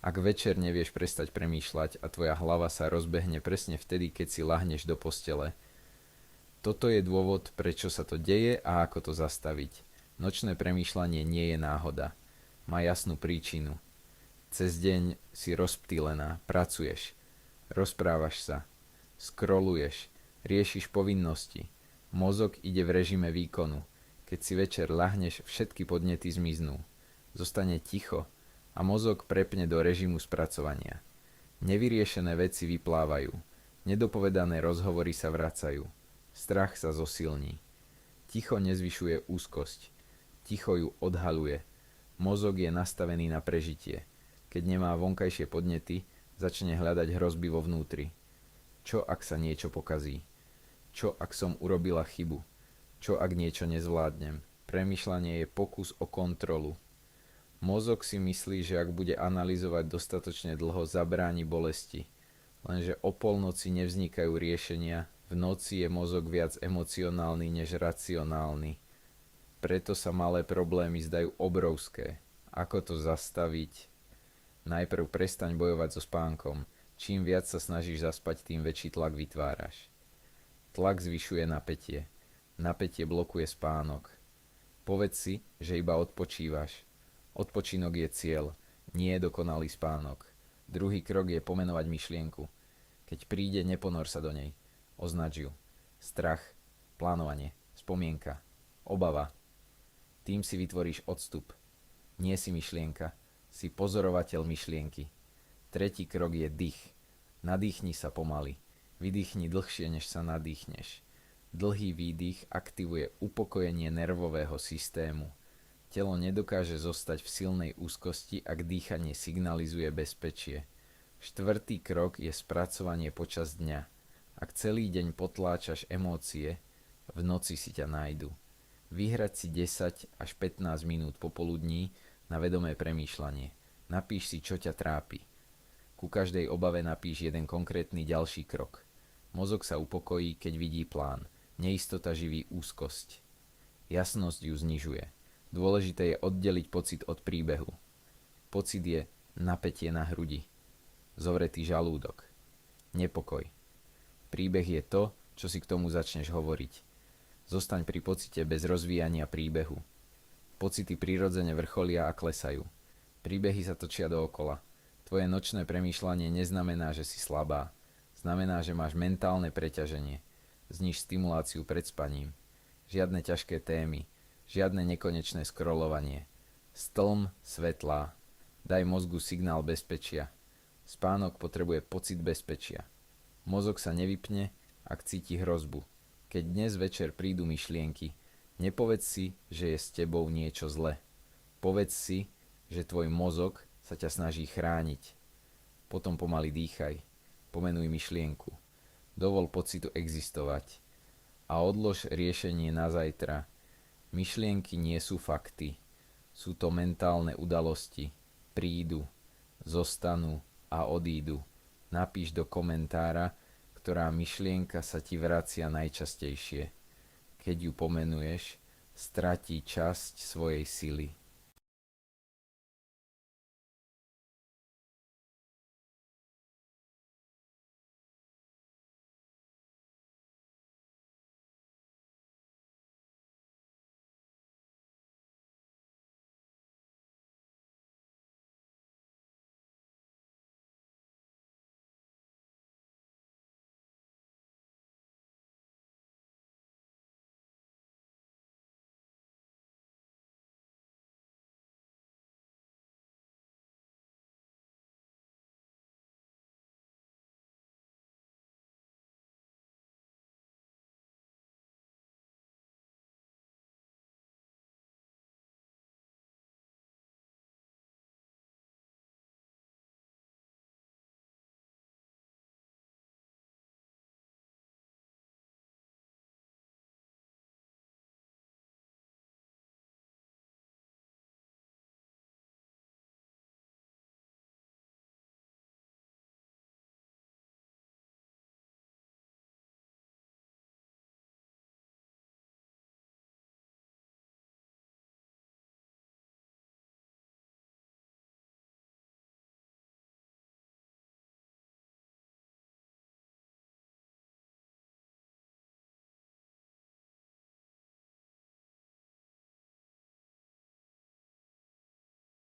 Ak večer nevieš prestať premýšľať a tvoja hlava sa rozbehne presne vtedy, keď si lahneš do postele. Toto je dôvod, prečo sa to deje a ako to zastaviť. Nočné premýšľanie nie je náhoda. Má jasnú príčinu. Cez deň si rozptýlená, pracuješ, rozprávaš sa, scrolluješ, riešiš povinnosti. Mozog ide v režime výkonu. Keď si večer lahneš, všetky podnety zmiznú. Zostane ticho a mozog prepne do režimu spracovania. Nevyriešené veci vyplávajú. Nedopovedané rozhovory sa vracajú. Strach sa zosilní. Ticho nezvyšuje úzkosť. Ticho ju odhaľuje. Mozog je nastavený na prežitie. Keď nemá vonkajšie podnety, začne hľadať hrozby vo vnútri. Čo ak sa niečo pokazí? Čo ak som urobila chybu? Čo ak niečo nezvládnem? Premýšľanie je pokus o kontrolu. Mozog si myslí, že ak bude analyzovať dostatočne dlho, zabráni bolesti. Lenže o polnoci nevznikajú riešenia, v noci je mozog viac emocionálny než racionálny. Preto sa malé problémy zdajú obrovské. Ako to zastaviť? Najprv prestaň bojovať so spánkom. Čím viac sa snažíš zaspať, tým väčší tlak vytváraš. Tlak zvyšuje napätie. Napätie blokuje spánok. Povedz si, že iba odpočívaš. Odpočinok je cieľ, nie je dokonalý spánok. Druhý krok je pomenovať myšlienku. Keď príde, neponor sa do nej. Označ ju. Strach, plánovanie, spomienka, obava. Tým si vytvoríš odstup. Nie si myšlienka, si pozorovateľ myšlienky. Tretí krok je dých. Nadýchni sa pomaly. Vydýchni dlhšie, než sa nadýchneš. Dlhý výdych aktivuje upokojenie nervového systému. Telo nedokáže zostať v silnej úzkosti, ak dýchanie signalizuje bezpečie. Štvrtý krok je spracovanie počas dňa. Ak celý deň potláčaš emócie, v noci si ťa nájdu. Vyhrať si 10 až 15 minút popoludní na vedomé premýšľanie. Napíš si, čo ťa trápi. Ku každej obave napíš jeden konkrétny ďalší krok. Mozog sa upokojí, keď vidí plán. Neistota živí úzkosť. Jasnosť ju znižuje. Dôležité je oddeliť pocit od príbehu. Pocit je napätie na hrudi. Zovretý žalúdok. Nepokoj. Príbeh je to, čo si k tomu začneš hovoriť. Zostaň pri pocite bez rozvíjania príbehu. Pocity prirodzene vrcholia a klesajú. Príbehy sa točia dookola. Tvoje nočné premýšľanie neznamená, že si slabá. Znamená, že máš mentálne preťaženie. Zníž stimuláciu pred spaním. Žiadne ťažké témy. Žiadne nekonečné scrollovanie. Stlm svetlá. Daj mozgu signál bezpečia. Spánok potrebuje pocit bezpečia. Mozog sa nevypne, ak cíti hrozbu. Keď dnes večer prídu myšlienky, nepovedz si, že je s tebou niečo zle. Povedz si, že tvoj mozog sa ťa snaží chrániť. Potom pomaly dýchaj. Pomenuj myšlienku. Dovol pocitu existovať. A odlož riešenie na zajtra. Myšlienky nie sú fakty. Sú to mentálne udalosti. Prídu, zostanú a odídu. Napíš do komentára, ktorá myšlienka sa ti vracia najčastejšie. Keď ju pomenuješ, stratí časť svojej sily.